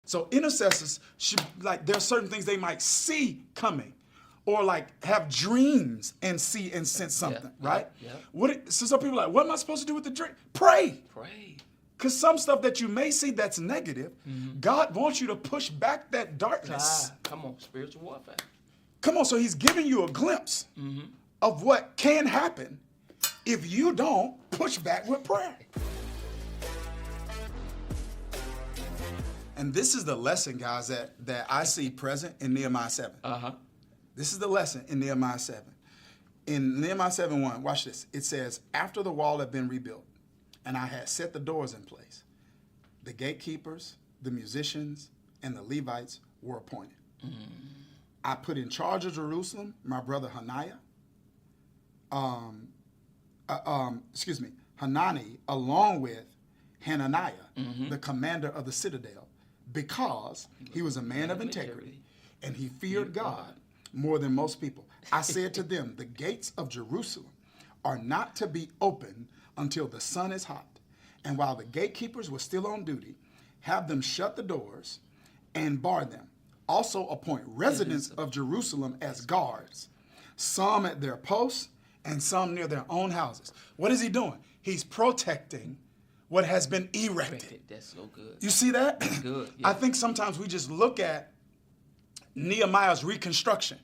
So intercessors should, like, there are certain things they might see coming, or like have dreams and see and sense something, right? Yeah. So some people are like, what am I supposed to do with the dream? Pray. Pray. Because some stuff that you may see that's negative, God wants you to push back that darkness. Come on, spiritual warfare. Come on, so he's giving you a glimpse of what can happen if you don't push back with prayer. And this is the lesson, guys, that I see present in Nehemiah 7. This is the lesson in Nehemiah 7. In Nehemiah 7:1, watch this. It says, after the wall had been rebuilt, and I had set the doors in place, the gatekeepers, the musicians, and the Levites were appointed. I put in charge of Jerusalem my brother Hanani, along with Hananiah, the commander of the citadel, because he was a man of integrity and he feared God more than most people. I said to them, the gates of Jerusalem are not to be opened until the sun is hot. And while the gatekeepers were still on duty, have them shut the doors and bar them. Also appoint residents of Jerusalem as guards, some at their posts and some near their own houses. What is he doing? He's protecting what has been erected. That's so good. You see that? That's good. Yeah. I think sometimes we just look at Nehemiah's reconstruction.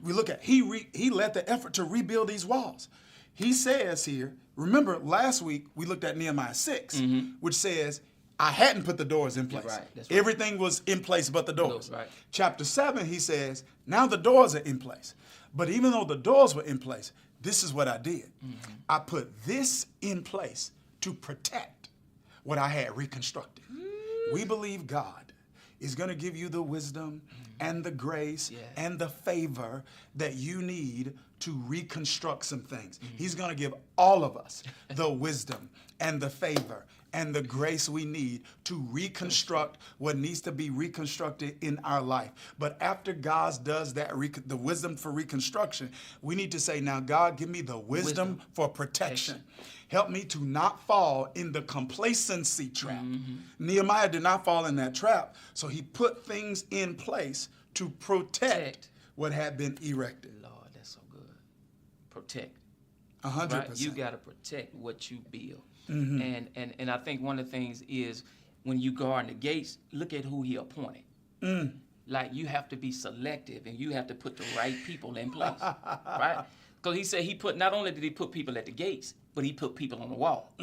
We look at, he led the effort to rebuild these walls. He says here, remember last week we looked at Nehemiah 6, which says, I hadn't put the doors in place. That's right. Everything was in place but the doors. Right. Chapter 7, he says, now the doors are in place. But even though the doors were in place, this is what I did. I put this in place to protect what I had reconstructed. We believe God is going to give you the wisdom and the grace and the favor that you need to reconstruct some things. He's going to give all of us the wisdom and the favor and the grace we need to reconstruct what needs to be reconstructed in our life. But after God does that, the wisdom for reconstruction, we need to say, now, God, give me the wisdom for protection. Help me to not fall in the complacency trap. Nehemiah did not fall in that trap, so he put things in place to protect what had been erected. Lord, that's so good. Protect. 100%. Right? You got to protect what you build. And I think one of the things is when you guard the gates, look at who he appointed. Like, you have to be selective and you have to put the right people in place, right? Because he said not only did he put people at the gates, but he put people on the wall,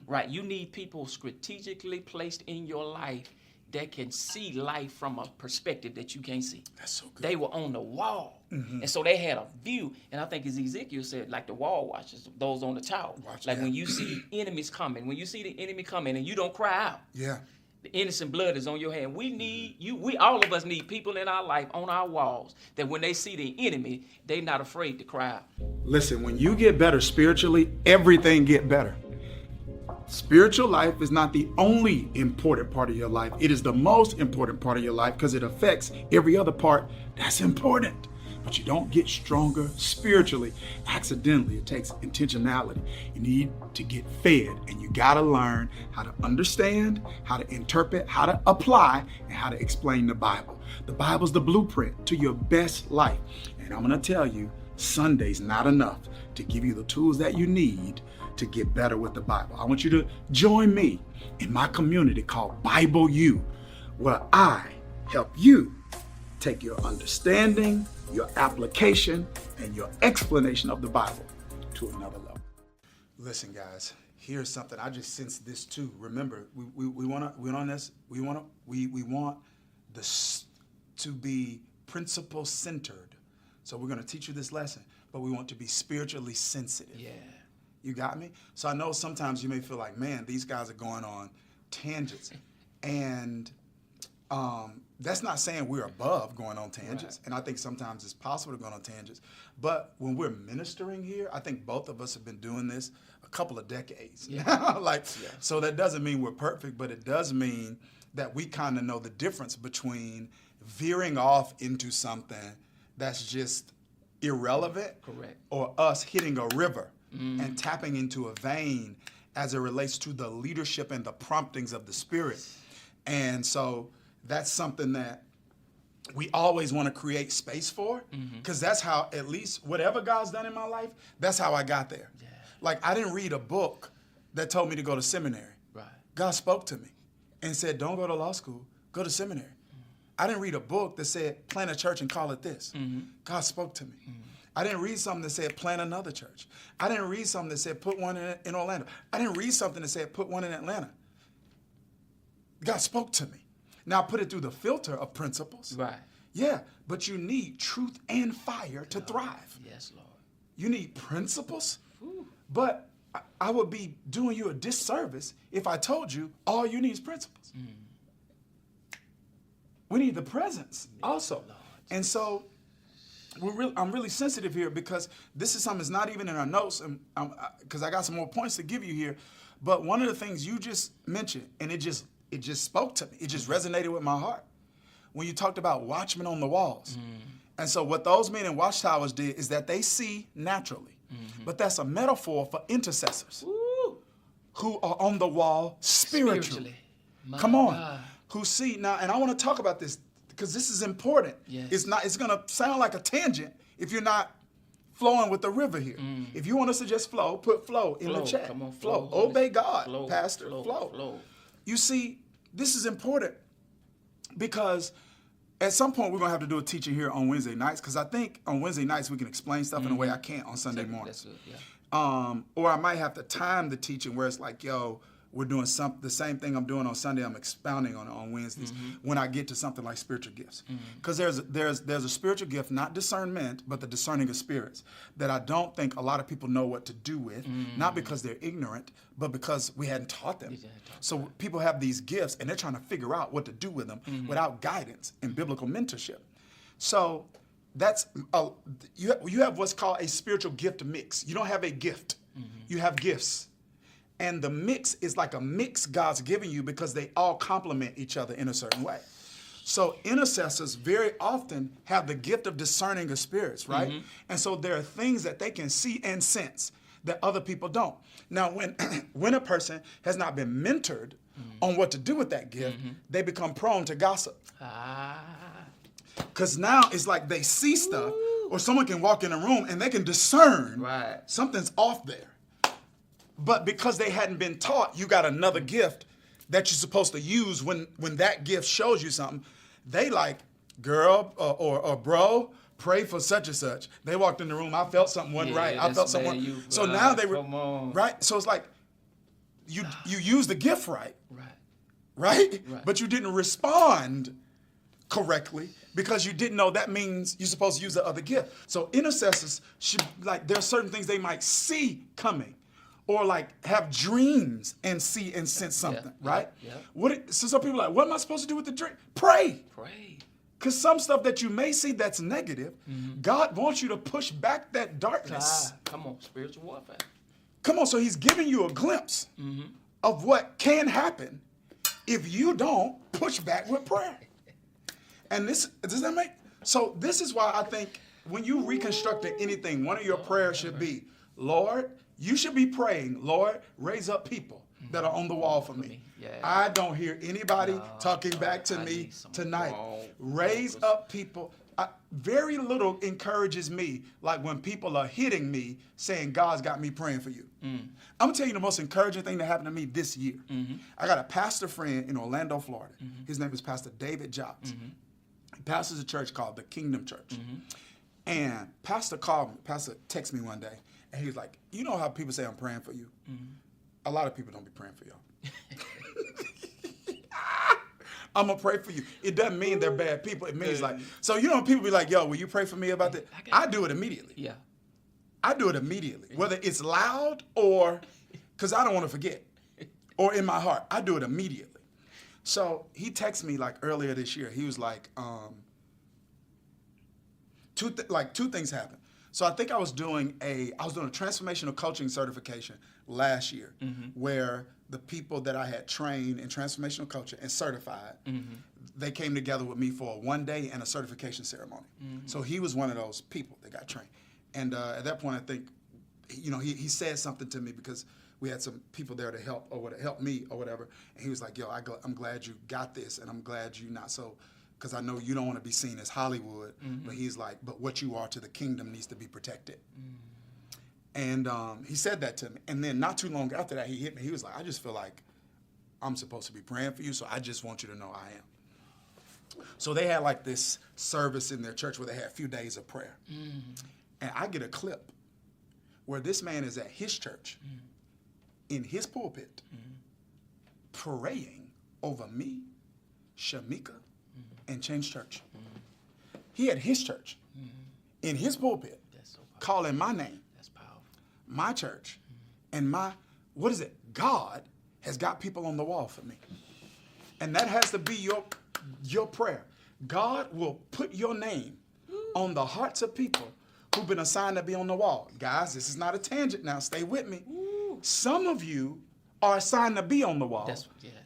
right? You need people strategically placed in your life that can see life from a perspective that you can't see. That's so good. They were on the wall. And so they had a view. And I think as Ezekiel said, like the wall watchers, those on the tower. When you see enemies coming, when you see the enemy coming and you don't cry out. The innocent blood is on your hand. We need you. All of us need people in our life on our walls that when they see the enemy, they're not afraid to cry out. Listen, when you get better spiritually, everything get better. Spiritual life is not the only important part of your life. It is the most important part of your life because it affects every other part that's important. But you don't get stronger spiritually accidentally. It takes intentionality. You need to get fed, and you got to learn how to understand, how to interpret, how to apply, and how to explain the Bible. The Bible's the blueprint to your best life. And I'm going to tell you, Sunday's not enough to give you the tools that you need to get better with the Bible. I want you to join me in my community called Bible U, where I help you take your understanding, your application, and your explanation of the Bible to another level. Listen, guys, here's something. I just sensed this too. Remember, we want this to be principle centered. So we're going to teach you this lesson, but we want to be spiritually sensitive. Yeah. You got me? So I know sometimes you may feel like, man, these guys are going on tangents. And that's not saying we're above going on tangents. Right. And I think sometimes it's possible to go on tangents. But when we're ministering here, I think both of us have been doing this a couple of decades. So that doesn't mean we're perfect, but it does mean that we kind of know the difference between veering off into something that's just irrelevant, or us hitting a river and tapping into a vein as it relates to the leadership and the promptings of the Spirit. And so that's something that we always want to create space for, because that's how, at least whatever God's done in my life, that's how I got there. Yeah. Like, I didn't read a book that told me to go to seminary. Right. God spoke to me and said, don't go to law school, go to seminary. I didn't read a book that said, plant a church and call it this. God spoke to me. I didn't read something that said, plant another church. I didn't read something that said, put one in Orlando. I didn't read something that said, put one in Atlanta. God spoke to me. Now, put it through the filter of principles. Right. Yeah, but you need truth and fire to thrive. Yes, Lord. You need principles. Whew. But I would be doing you a disservice if I told you all you need is principles. We need the presence also. Lord. And so I'm really sensitive here, because this is something that's not even in our notes, and because I got some more points to give you here. But one of the things you just mentioned, and it just spoke to me. It just resonated with my heart when you talked about watchmen on the walls. And so what those men in watchtowers did is that they see naturally, but that's a metaphor for intercessors. Woo. Who are on the wall spiritually. My Come on. God. Who see now, and I want to talk about this because this is important. Yes. It's going to sound like a tangent if you're not flowing with the river here. If you want us to just flow, put flow in the chat. Come on, flow. flow. Obey God, Flow, Pastor. flow, Flow. flow. You see, this is important because at some point we're going to have to do a teaching here on Wednesday nights, because I think on Wednesday nights we can explain stuff in a way I can't on Sunday mornings. That's good, yeah. Or I might have to time the teaching where it's like, yo, we're doing the same thing I'm doing on Sunday, I'm expounding on Wednesdays when I get to something like spiritual gifts. Because there's a spiritual gift, not discernment, but the discerning of spirits, that I don't think a lot of people know what to do with, not because they're ignorant, but because we hadn't taught them. So people have these gifts and they're trying to figure out what to do with them without guidance and biblical mentorship. So that's you have what's called a spiritual gift mix. You don't have a gift. You have gifts. And the mix is like a mix God's giving you because they all complement each other in a certain way. So intercessors very often have the gift of discerning of spirits, right? And so there are things that they can see and sense that other people don't. Now, when a person has not been mentored on what to do with that gift, they become prone to gossip. Because now it's like they see stuff, or someone can walk in a room and they can discern something's off there. But because they hadn't been taught, you got another gift that you're supposed to use when that gift shows you something. They like, girl or bro, pray for such and such. They walked in the room, I felt something wasn't right. I felt something. So now they were, right? So it's like, you use the gift right? But you didn't respond correctly because you didn't know that means you're supposed to use the other gift. So intercessors should, like, there are certain things they might see coming, or like have dreams and see and sense something, right? So some people are like, what am I supposed to do with the dream? Pray. Because some stuff that you may see that's negative, God wants you to push back that darkness. Come on, spiritual warfare. Come on, so he's giving you a glimpse of what can happen if you don't push back with prayer. And does that make? So this is why I think when you reconstructing anything, one of your prayers should be, Lord, you should be praying, Lord, raise up people that are on the wall for me. I don't hear anybody talking back to me tonight. Raise up people. Very little encourages me, like when people are hitting me saying, God's got me praying for you. I'm going to tell you the most encouraging thing that happened to me this year. I got a pastor friend in Orlando, Florida. His name is Pastor David Jobs. He pastors a church called the Kingdom Church. And Pastor texted me one day, and he was like, you know how people say I'm praying for you? A lot of people don't be praying for y'all. I'm going to pray for you. It doesn't mean they're bad people. It means like, so you know when people be like, yo, will you pray for me about that? I do it immediately. I do it immediately. Whether it's loud or, because I don't want to forget, or in my heart, I do it immediately. So he texted me like earlier this year. He was like, two things happened. So I think I was doing a transformational coaching certification last year, where the people that I had trained in transformational coaching and certified, they came together with me for a 1-day and a certification ceremony. So he was one of those people that got trained. And at that point, I think, he said something to me, because we had some people there to help me or whatever. And he was like, yo, I'm glad you got this, and I'm glad you not so, because I know you don't want to be seen as Hollywood, but he's like, but what you are to the kingdom needs to be protected. And he said that to me. And then not too long after that, he hit me. He was like, I just feel like I'm supposed to be praying for you, so I just want you to know I am. So they had like this service in their church where they had a few days of prayer. And I get a clip where this man is at his church, in his pulpit, praying over me, Shamika, and Change Church. He had his church, in his pulpit, That's so powerful. calling my name, That's powerful. my church, and what is it? God has got people on the wall for me. And that has to be your prayer. God will put your name on the hearts of people who've been assigned to be on the wall. Guys, this is not a tangent now. Stay with me. Some of you are assigned to be on the wall.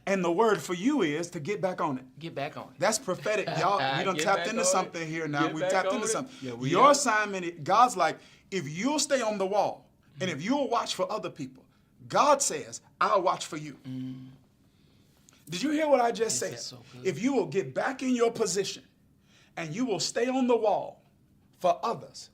And the word for you is to get back on it. Get back on it. That's prophetic. Y'all, we done Get tapped back into on something it. here now. Get We back tapped on into it. something. Yeah, we Your are. assignment, God's like, if you'll stay on the wall and if you'll watch for other people, God says, I'll watch for you. Did you hear what I just said? so good. If you will get back in your position and you will stay on the wall for others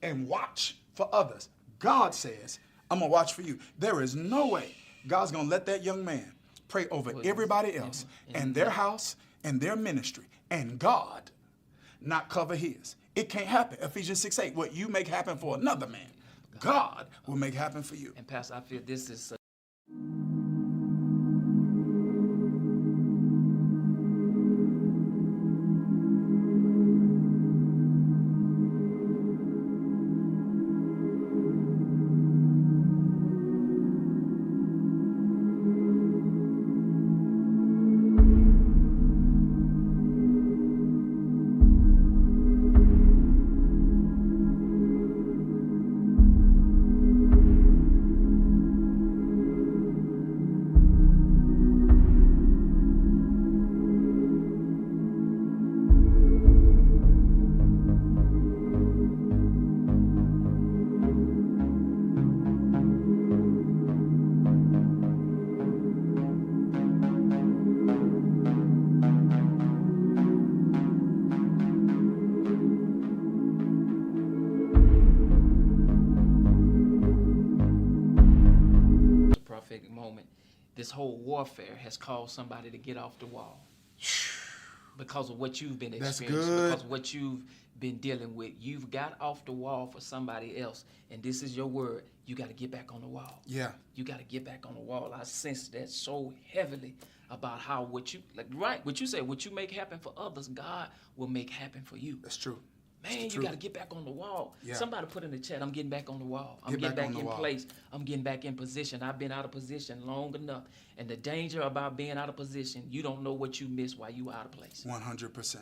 and watch for others, God says, I'm going to watch for you. There is no way God's going to let that young man pray over everybody else and their house and their ministry and God not cover his. It can't happen. Ephesians 6:8, what you make happen for another man, God will make happen for you. And Pastor, I feel this is prophetic moment. This whole warfare has caused somebody to get off the wall because of what you've been That's experiencing, good. because of what you've been dealing with. You've got off the wall for somebody else, and this is your word. You got to get back on the wall. Yeah. You got to get back on the wall. I sense that so heavily about how what you said, what you make happen for others, God will make happen for you. That's true. Man, you got to get back on the wall. Yeah. Somebody put in the chat, I'm getting back on the wall. I'm Get getting back back on the in wall. place. I'm getting back in position. I've been out of position long enough. And the danger about being out of position, you don't know what you missed while you were out of place. 100%.